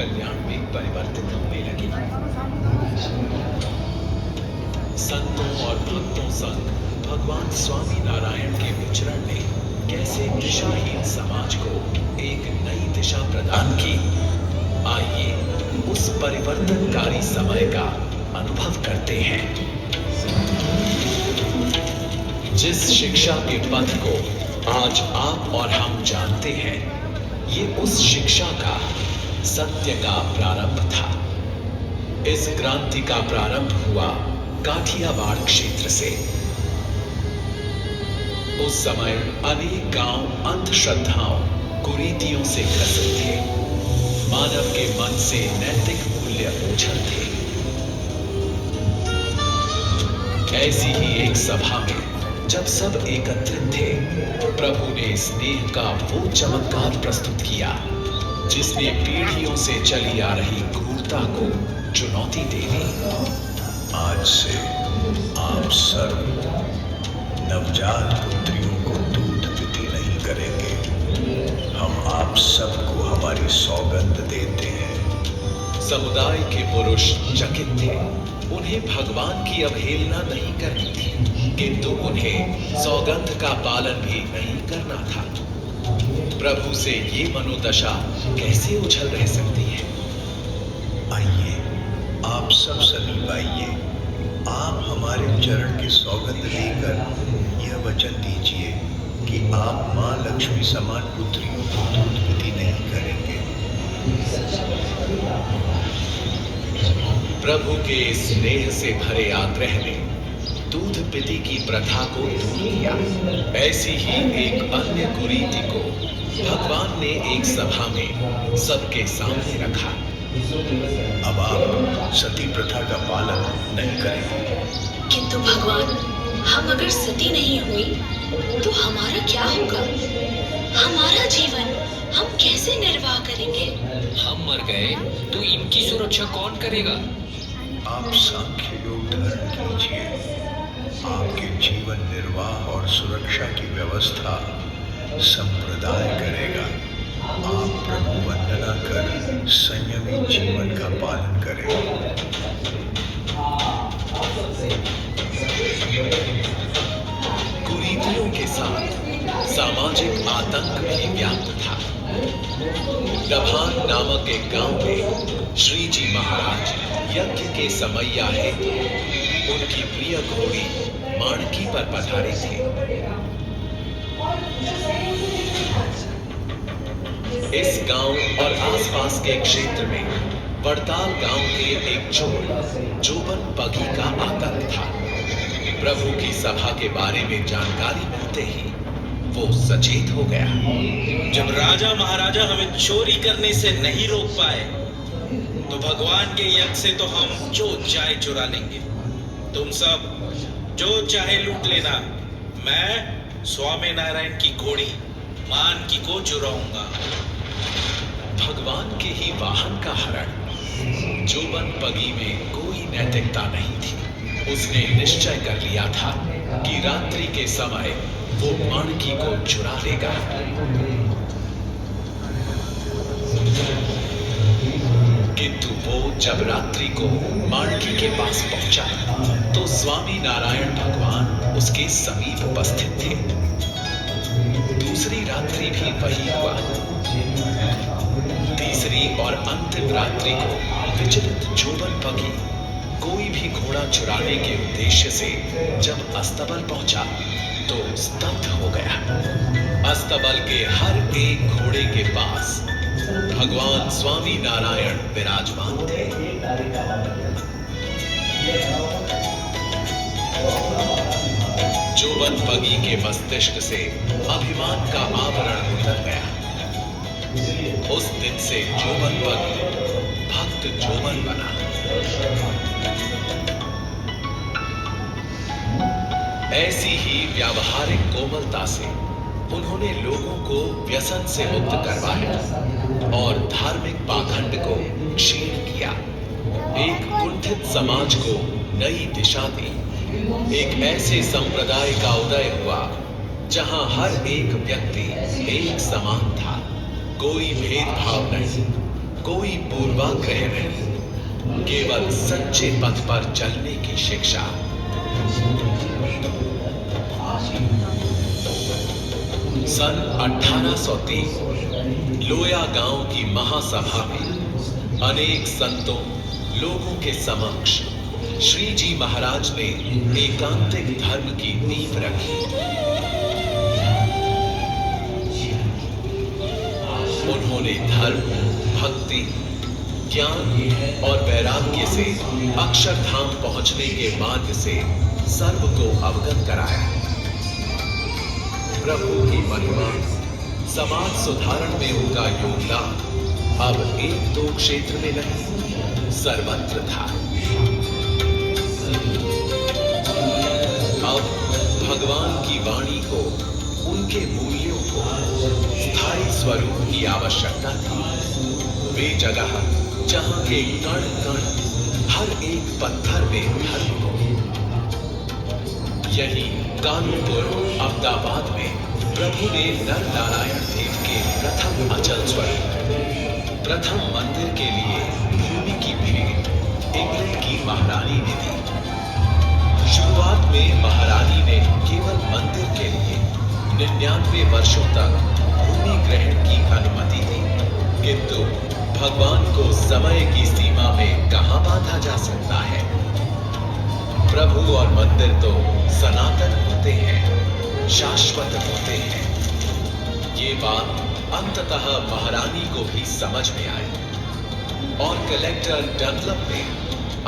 कल्याण में परिवर्तित होने लगी। संतों और भक्तों संग भगवान स्वामी नारायण के विचरण ने कैसे दिशाहीन समाज को एक नई दिशा प्रदान की। आइए उस परिवर्तनकारी समय का अनुभव करते हैं। जिस शिक्षा के पथ को आज आप और हम जानते हैं, ये उस शिक्षा का सत्य का प्रारंभ था। इस क्रांति का प्रारंभ हुआ काठियावाड़ क्षेत्र से। उस समय अनेक गांव अंधश्रद्धाओं, कुरीतियों से ग्रसित थे। मानव के मन से नैतिक मूल्य ओझल थे। ऐसी ही एक सभा में जब सब एकत्रित थे, प्रभु ने स्नेह का वो चमत्कार प्रस्तुत किया जिसने पीढ़ियों से चली आ रही क्रूरता को चुनौती दे दी। आज से आप सर्व नवजात पुत्रियों को दूध पिति नहीं करेंगे। हम आप सबको हमारी सौगंध देते हैं। समुदाय के पुरुष चकित थे। उन्हें भगवान की अवहेलना नहीं करनी थी, किंतु उन्हें सौगंध का पालन भी नहीं करना था। प्रभु से ये मनोदशा कैसे उछल रह सकती है? आइए, आप सब समीप आइए। आप हमारे चरण की सौगंध लेकर यह वचन दीजिए कि आप मां लक्ष्मी समान पुत्रियों को दूध पिति नहीं करेंगे। प्रभु के स्नेह से भरे आग्रह ने दूध पिति की प्रथा को दूर किया। ऐसी ही एक अन्य कुरीति को भगवान ने एक सभा में सबके सामने रखा। अब आप सती प्रथा का पालन नहीं करेंगे। किंतु भगवान, हम अगर सती नहीं हुई तो हमारा क्या होगा? हमारा जीवन हम कैसे निर्वाह करेंगे? हम मर गए तो इनकी सुरक्षा कौन करेगा? आप सांख्य योग धारण कीजिए। आपके जीवन निर्वाह और सुरक्षा की व्यवस्था संप्रदाय करेगा। आप प्रभु वंदना कर संयमी जीवन का पालन करें। कुरीतियों के साथ सामाजिक आतंक भी व्याप्त था। डभान नामक एक गांव में श्री जी महाराज यज्ञ के समैया हेतु उनकी प्रिय घोड़ी माणकी पर पधारे थे। इस गांव और आसपास के क्षेत्र में वड़ताल गांव के एक चोर जोबन पगी का आतंक था। प्रभु की सभा के बारे में जानकारी मिलते ही वो सचेत हो गया। जब राजा महाराजा हमें चोरी करने से नहीं रोक पाए, तो भगवान के यज्ञ से तो हम जो चाहे चुरा लेंगे। तुम सब जो चाहे लूट लेना। मैं स्वामी नारायण की घोड़ी मानकी को चुराऊंगा। भगवान के ही वाहन का हरण जोबन पगी में कोई नैतिकता नहीं थी। उसने निश्चय कर लिया था कि रात्रि के समय वो माणकी को चुरा लेगा। किंतु वो जब रात्रि को माणकी के पास पहुंचा तो स्वामी नारायण भगवान उसके समीप उपस्थित थे। दूसरी रात्रि भी वही हुआ। तीसरी और अंतिम रात्रि को विचलित जोबन पगी कोई भी घोड़ा चुराने के उद्देश्य से जब अस्तबल पहुंचा तो स्तब्ध हो गया। अस्तबल के हर एक घोड़े के पास भगवान स्वामी नारायण विराजमान थे। जोबन पगी के मस्तिष्क से अभिमान का आवरण उतर गया। उस दिन से जोबन पगी भक्त जोबन बना। ऐसी ही व्यावहारिक कोमलता से उन्होंने लोगों को व्यसन से मुक्त करवाया और धार्मिक पाखंड को क्षीण किया। एक कुंठित समाज को नई दिशा दी। एक ऐसे संप्रदाय का उदय हुआ जहां हर एक व्यक्ति एक समान था। कोई भेदभाव नहीं, कोई पूर्वाग्रह नहीं, केवल सच्चे पथ पर चलने की शिक्षा। सन 1803 लोया गांव की महासभा में अनेक संतों लोगों के समक्ष श्री जी महाराज ने एकांतिक धर्म की नींव रखी। उन्होंने धर्म, भक्ति, ज्ञान और वैराग्य से अक्षरधाम पहुंचने के मार्ग से सर्व को अवगत कराया। प्रभु की महिमा, समाज सुधारण में उनका योगदान अब एक दो क्षेत्र में नहीं, सर्वत्र था। अब भगवान की वाणी को, उनके मूल्यों को स्थायी स्वरूप की आवश्यकता थी। वे जगह जहां के कण कण, हर एक पत्थर में धर्म हो। यही कानूपुर अहमदाबाद में प्रभु ने नर नारायण देव के प्रथम अचल स्वरूप, प्रथम मंदिर के लिए भूमि की भेंट इंग्लैंड की महारानी ने दी। शुरुआत में महारानी ने केवल मंदिर के लिए 99 वर्षों तक भूमि ग्रहण की अनुमति दी, किंतु भगवान को समय की सीमा में कहां बांधा जा सकता है। प्रभु और मंदिर तो सनातन होते हैं, शाश्वत होते हैं। ये बात अंततः महारानी को भी समझ में आई और कलेक्टर डनलप ने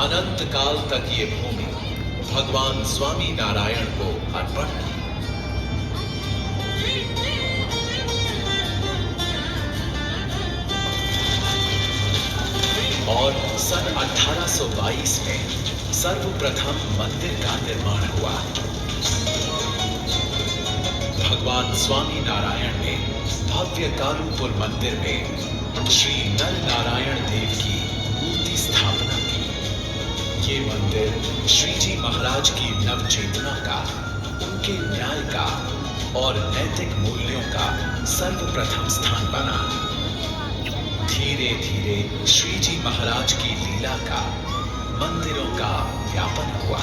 अनंत काल तक ये भूमि भगवान स्वामी नारायण को अर्पण की। और सन 1822 में सर्वप्रथम मंदिर का निर्माण हुआ। भगवान स्वामी नारायण ने भव्य कानूपुर मंदिर में श्री नर नारायण देव की मूर्ति स्थापना की। ये मंदिर श्री जी महाराज की नव चेतना का, उनके न्याय का और नैतिक मूल्यों का सर्वप्रथम स्थान बना। धीरे धीरे श्री जी महाराज की लीला का मंदिरों का व्यापन हुआ।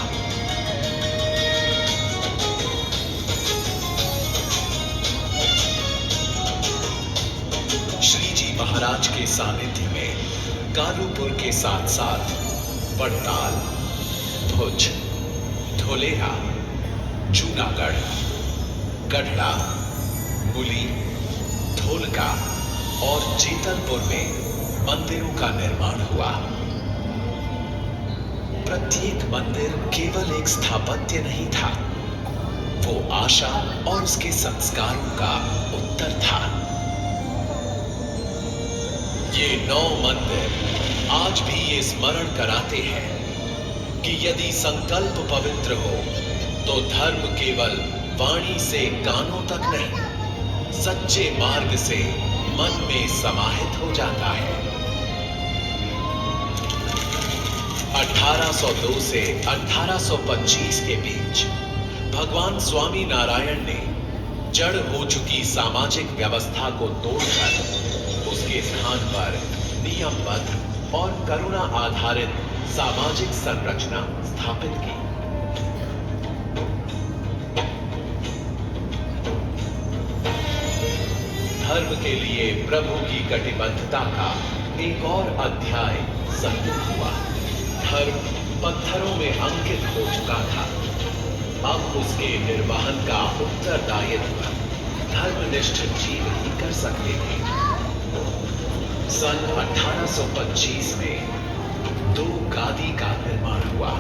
श्री जी महाराज के सानिध्य में कानूपुर के साथ साथ बड़ताल, भुज, धोलेरा, जूनागढ़, गढ़ड़ा, मुली, धोलका और जेतलपुर में मंदिरों का निर्माण हुआ। प्रत्येक मंदिर केवल एक स्थापत्य नहीं था, वो आशा और उसके संस्कारों का उत्तर था। ये 9 मंदिर आज भी ये स्मरण कराते हैं कि यदि संकल्प पवित्र हो तो धर्म केवल वाणी से कानों तक नहीं, सच्चे मार्ग से मन में समाहित हो जाता है। 1802 से 1825 के बीच भगवान स्वामी नारायण ने जड़ हो चुकी सामाजिक व्यवस्था को तोड़कर उसके स्थान पर नियमबद्ध और करुणा आधारित सामाजिक संरचना स्थापित की। धर्म के लिए प्रभु की कटिबद्धता का एक और अध्याय संयुक्त हुआ। धर्म पत्थरों में अंकित हो चुका था, अब उसके निर्वहन का उत्तरदायित्व धर्मनिष्ठ जीव ही कर सकते थे। सन 1825 में 2 गादी का निर्माण हुआ।